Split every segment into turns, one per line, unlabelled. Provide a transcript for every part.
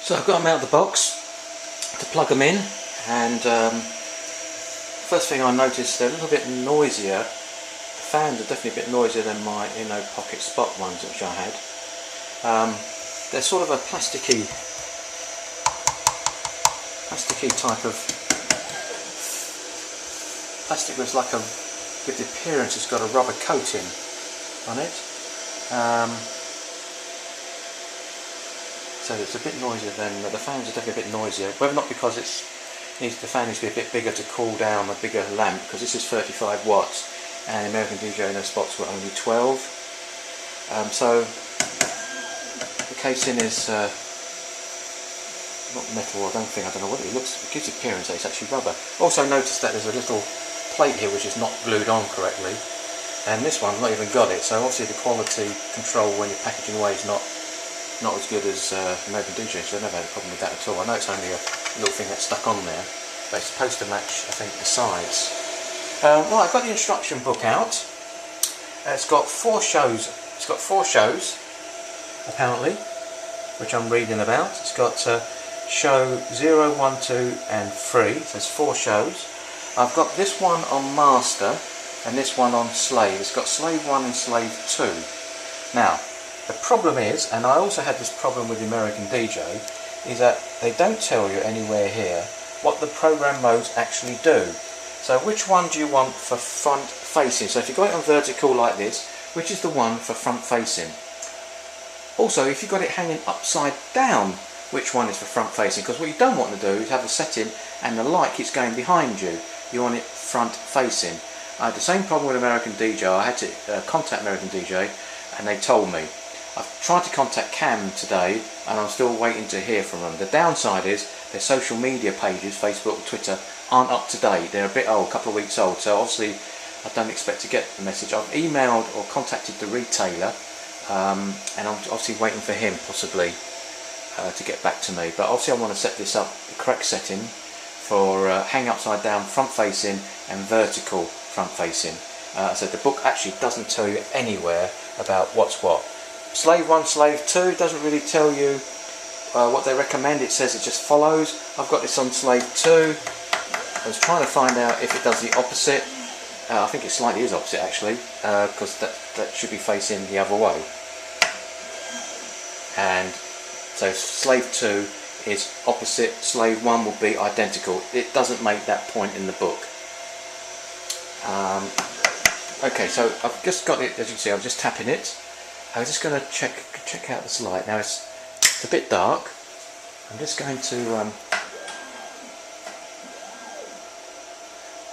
So I've got them out of the box to plug them in, and first thing I noticed, they're a little bit noisier. The fans are definitely a bit noisier than my pocket spot ones which I had. They're sort of a plasticky type of plastic with with the appearance it's got a rubber coating on it. So it's a bit noisier than the fans are definitely a bit noisier. Whether or not because the fan needs to be a bit bigger to cool down, a bigger lamp, because this is 35 watts and American DJ spots were only 12. So the casing is not metal, I don't know what it looks. It gives the appearance that it's actually rubber. Also notice that there's a little plate here which is not glued on correctly, and this one's not even got it. So obviously the quality control when you're packaging away is not as good as American DJ. So I've never had a problem with that at all. I know it's only a little thing that's stuck on there, but it's supposed to match, I think, the sides. Right, I've got the instruction book out. It's got 4 shows. It's got 4 shows apparently, which I'm reading about. It's got show 0, 1, 2 and 3, so there's 4 shows. I've got this one on master and this one on slave. It's got slave 1 and slave 2. Now the problem is, and I also had this problem with the American DJ, is that they don't tell you anywhere here what the program modes actually do. So which one do you want for front facing? So if you've got it on vertical like this, which is the one for front facing? Also, if you've got it hanging upside down, which one is for front facing? Because what you don't want to do is have a setting and the light keeps going behind you. You want it front facing. I had the same problem with American DJ. I had to contact American DJ and they told me. I've tried to contact Cam today and I'm still waiting to hear from them. The downside is their social media pages, Facebook, Twitter, aren't up to date. They're a bit old, a couple of weeks old, so obviously I don't expect to get the message. I've emailed or contacted the retailer and I'm obviously waiting for him possibly to get back to me. But obviously I want to set this up, the correct setting for hang upside down front facing and vertical front facing. So the book actually doesn't tell you anywhere about what's what. Slave 1, slave 2 doesn't really tell you what they recommend. It says it just follows. I've got this on slave 2. I was trying to find out if it does the opposite. I think it slightly is opposite actually, because that should be facing the other way. And so slave 2 is opposite, slave 1 will be identical. It doesn't make that point in the book. Okay, so I've just got it, as you can see, I'm just tapping it. I'm just going to check out this light. Now it's a bit dark. I'm just going to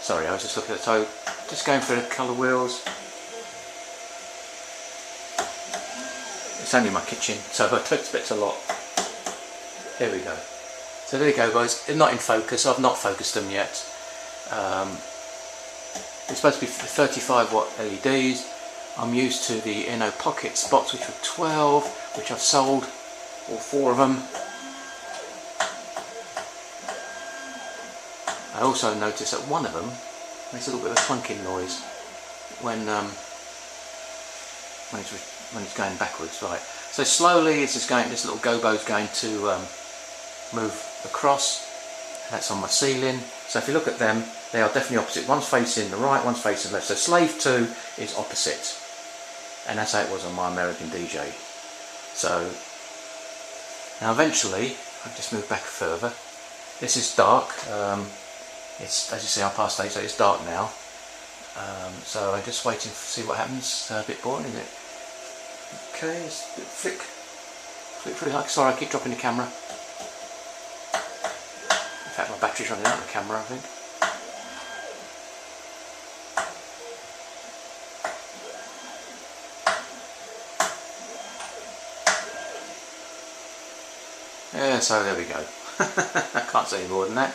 sorry, I was just looking at, so just going through the colour wheels. It's only my kitchen, so I don't expect a lot. There we go. So there you go, guys. They're not in focus. I've not focused them yet. It's supposed to be 35 watt LEDs. I'm used to the pocket spots, which were 12, which I've sold all 4 of them. I also noticed that one of them makes a little bit of a clunking noise when it's going backwards. Right. So slowly, it's just going. This little gobo's going to move across. That's on my ceiling. So if you look at them, they are definitely opposite. One's facing the right, one's facing the left. So slave 2 is opposite, and that's how it was on my American DJ. So now eventually, I've just moved back further. This is dark. It's, as you see, I passed 8, so it's dark now. So I'm just waiting to see what happens. A bit boring, isn't it? Okay, it's a bit flick through the. Sorry, I keep dropping the camera. In fact, my battery's running out of the camera, I think. Yeah, so there we go. I can't say any more than that.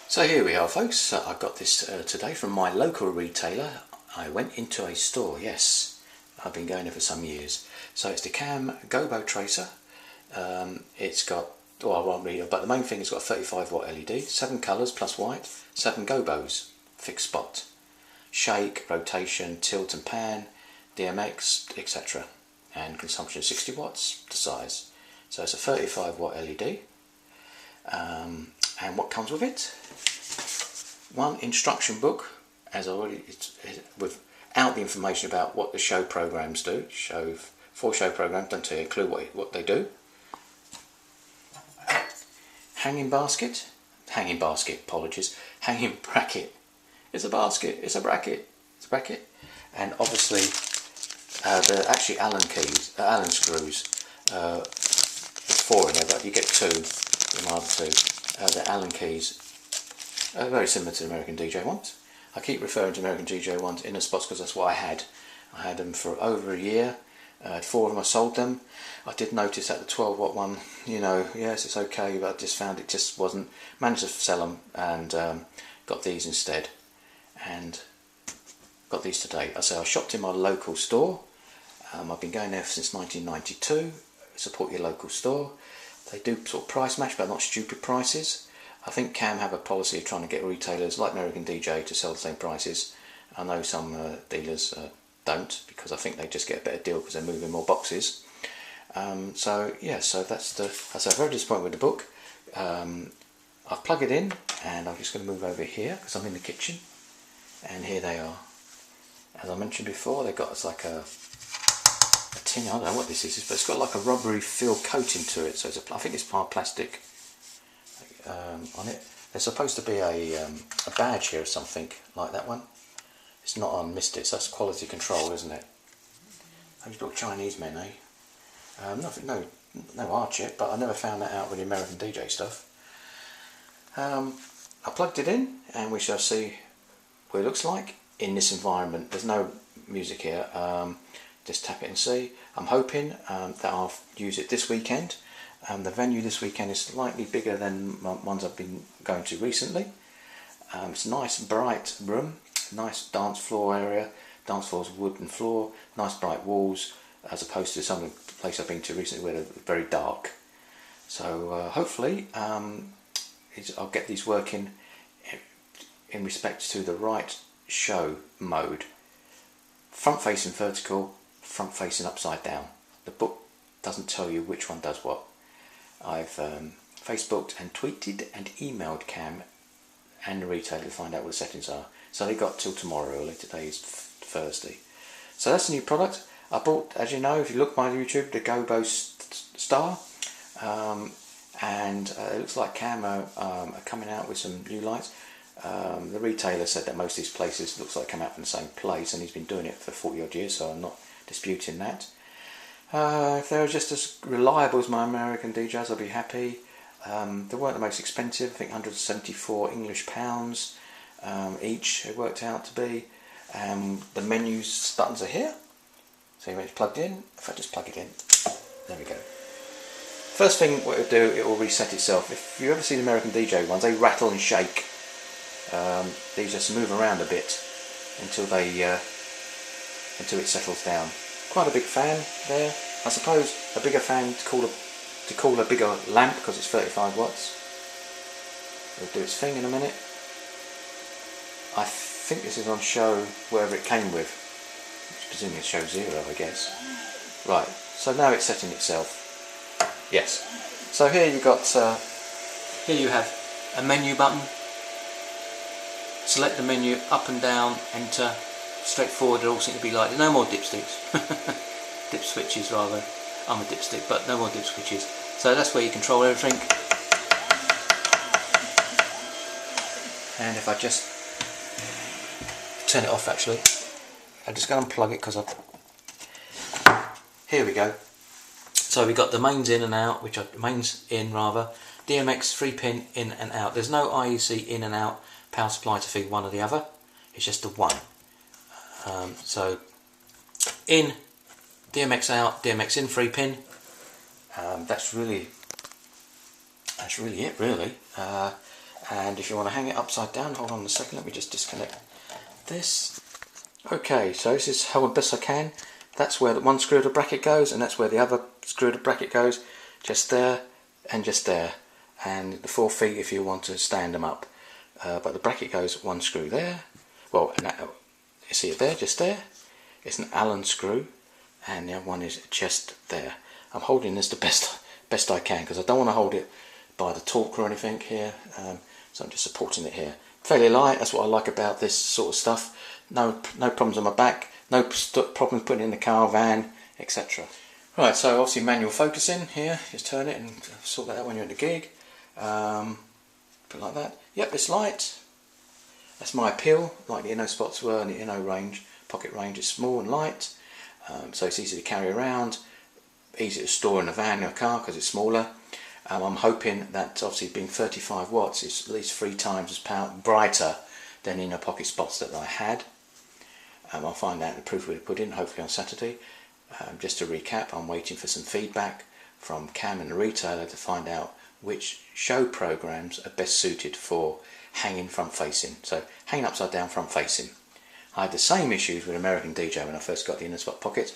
So here we are, folks. I got this today from my local retailer. I went into a store, yes. I've been going there for some years. So it's the Cam Gobo Tracer. It's got, well, I won't read it, but the main thing is got a 35 watt LED, 7 colours plus white, 7 gobos, fixed spot, shake, rotation, tilt and pan, DMX, etc. and consumption is 60 watts, the size. So it's a 35 watt LED. And what comes with it? One instruction book, as already, without the information about what the show programs do. 4 show programs, don't tell you a clue what they do. Hanging bracket, hanging bracket. It's a basket, it's a bracket, and obviously they're actually Allen screws. There's 4 in there, but you get 2 in my other 2. The Allen keys are very similar to the American DJ ones. I keep referring to American DJ ones in the spots because that's what I had. I had them for over a year. 4 of them I sold them. I did notice that the 12 watt one, you know, yes, it's okay, but I just found it just wasn't. Managed to sell them and got these instead. And got these today. I shopped in my local store. I've been going there since 1992. Support your local store. They do sort of price match, but not stupid prices. I think Cam have a policy of trying to get retailers like American DJ to sell the same prices. I know some dealers don't, because I think they just get a better deal because they're moving more boxes. So that's I'm very disappointed with the book. I've plugged it in, and I'm just going to move over here because I'm in the kitchen, and here they are. As I mentioned before, they've got like a tin. I don't know what this is, but it's got like a rubbery feel coating to it. So I think it's part plastic on it. There's supposed to be a badge here or something like that one. It's not on Missed It, so that's quality control, isn't it? Those little Chinese men, eh? No art yet, but I never found that out with the American DJ stuff. I plugged it in, and we shall see what it looks like in this environment. There's no music here. Just tap it and see. I'm hoping that I'll use it this weekend. The venue this weekend is slightly bigger than ones I've been going to recently. It's a nice bright room, nice dance floor area. Dance floor's wooden floor, nice bright walls, as opposed to some of the places I've been to recently where they're very dark. So hopefully I'll get these working in respect to the right show mode. Front facing vertical, front facing upside down. The book doesn't tell you which one does what. I've Facebooked and tweeted and emailed Cam and the retailer to find out what the settings are. So they got till tomorrow early. Today is Thursday. So that's the new product. I bought, as you know, if you look at my YouTube, the Gobo Star. And it looks like Cam are coming out with some new lights. The retailer said that most of these places looks like come out from the same place, and he's been doing it for 40 odd years, so I'm not disputing that. If they were just as reliable as my American DJs, I'd be happy. They weren't the most expensive. I think 174 English pounds each it worked out to be. The menus buttons are here, so when it's plugged in, if I just plug it in, there we go. First thing what it'll do, it will reset itself. If you ever see the American DJ ones, they rattle and shake. These just move around a bit until it settles down. Quite a big fan there. I suppose a bigger fan to cool a bigger lamp because it's 35 watts. It'll do its thing in a minute. I think this is on show wherever it came with, which presumably is show 0, I guess. Right, so now it's setting itself. Yes. So here here you have a menu button. Select the menu, up and down, enter. Straightforward. It all seems to be like no more dipsticks. Dip switches rather. I'm a dipstick, but no more dip switches. So that's where you control everything. And if I just turn it off, actually, I'm just going to unplug it because here we go. So we've got the mains in and out, which are mains in rather. DMX 3-pin in and out. There's no IEC in and out power supply to feed one or the other. It's just the one. So in, DMX out, DMX in 3-pin. That's really it, really. And if you want to hang it upside down, hold on a second. Let me just disconnect this. Okay, so this is how best I can. That's where the one screw of the bracket goes, and that's where the other screw of the bracket goes. Just there and just there. And the 4 feet if you want to stand them up. But the bracket goes one screw there. Well, and that, you see it there, just there. It's an Allen screw. and the other one is just there. I'm holding this the best I can because I don't want to hold it by the torque or anything here, so I'm just supporting it here. Fairly light, that's what I like about this sort of stuff. No problems on my back, no problems putting it in the car, van, etc. Right, so obviously manual focusing here, just turn it and sort that out when you're in the gig. Put it like that. Yep, it's light. That's my appeal, like the Inno spots were and the Inno range, pocket range is small and light, so it's easy to carry around, easy to store in a van or a car because it's smaller. I'm hoping that obviously being 35 watts is at least 3 times as brighter than Inno pocket spots that I had. I'll find out the proof we'll put in hopefully on Saturday. Just to recap, I'm waiting for some feedback from Cam and the retailer to find out which show programs are best suited for hanging front facing, so hanging upside down front facing. I had the same issues with American DJ when I first got the Inner Spot pockets.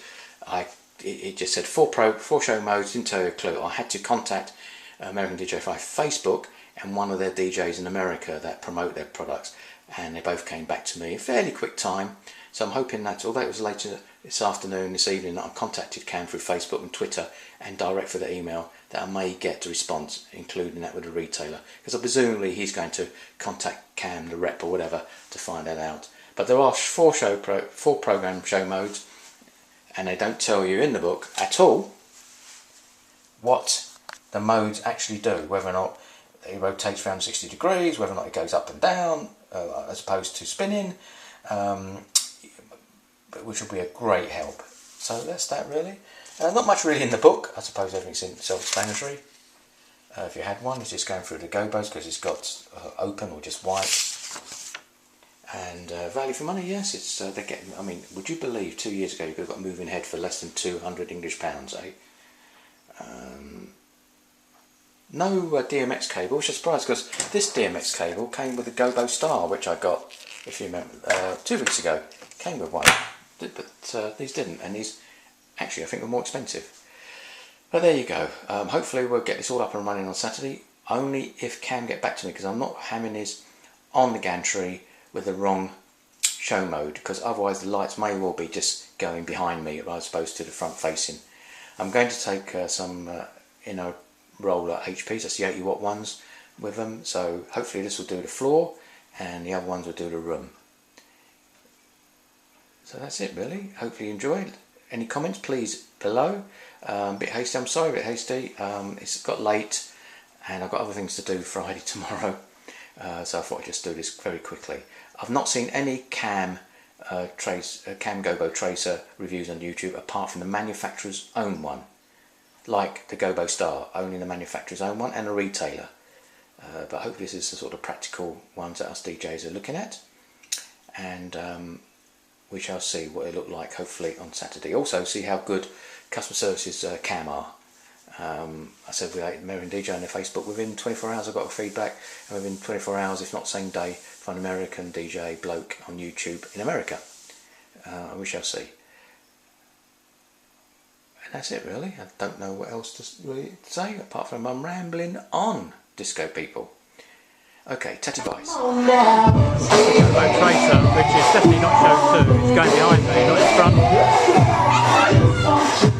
It just said four show modes, didn't tell you a clue. I had to contact American DJ 5 Facebook and one of their DJs in America that promote their products, and they both came back to me in fairly quick time. So I'm hoping that, although it was later this afternoon, this evening, that I contacted Cam through Facebook and Twitter and direct for the email, that I may get a response, including that with the retailer, because presumably he's going to contact Cam, the rep or whatever, to find that out. But there are four program show modes, and they don't tell you in the book at all what the modes actually do, whether or not it rotates around 60 degrees, whether or not it goes up and down as opposed to spinning, which will be a great help. So that's that really. Not much really in the book. I suppose everything's self-explanatory. If you had one, it's just going through the gobos because it's got open or just white. And value for money, yes. It's they're getting. I mean, would you believe 2 years ago you could have got a moving head for less than 200 English pounds, eh? No DMX cable, which I'm surprised because this DMX cable came with a Gobo Star, which I got, if you remember, 2 weeks ago. Came with one, but these didn't, and these actually I think were more expensive. But there you go. Hopefully we'll get this all up and running on Saturday, only if Cam get back to me, because I'm not hammering this on the gantry with the wrong show mode, because otherwise the lights may well be just going behind me as opposed to the front facing. I'm going to take some Inno roller HPs, that's the 80 watt ones with them, so hopefully this will do the floor and the other ones will do the room. So that's it really. Hopefully you enjoyed. Any comments please below. A bit hasty, I'm sorry, a bit hasty. It's got late and I've got other things to do Friday tomorrow, so I thought I'd just do this very quickly. I've not seen any Cam Gobo Tracer reviews on YouTube apart from the manufacturer's own one, like the Gobo Star, only the manufacturer's own one, and a retailer. But hopefully this is the sort of practical ones that us DJs are looking at, and we shall see what it looked like hopefully on Saturday. Also see how good customer services Cam are. I said with American DJ on their Facebook, within 24 hours I got a feedback, and within 24 hours, if not same day, from an American DJ bloke on YouTube in America. We shall see. And that's it really. I don't know what else to really say apart from I'm rambling on, disco people. Okay, tatty boys.
Gobo Tracer, which is definitely not show 2, it's going behind me, not in front.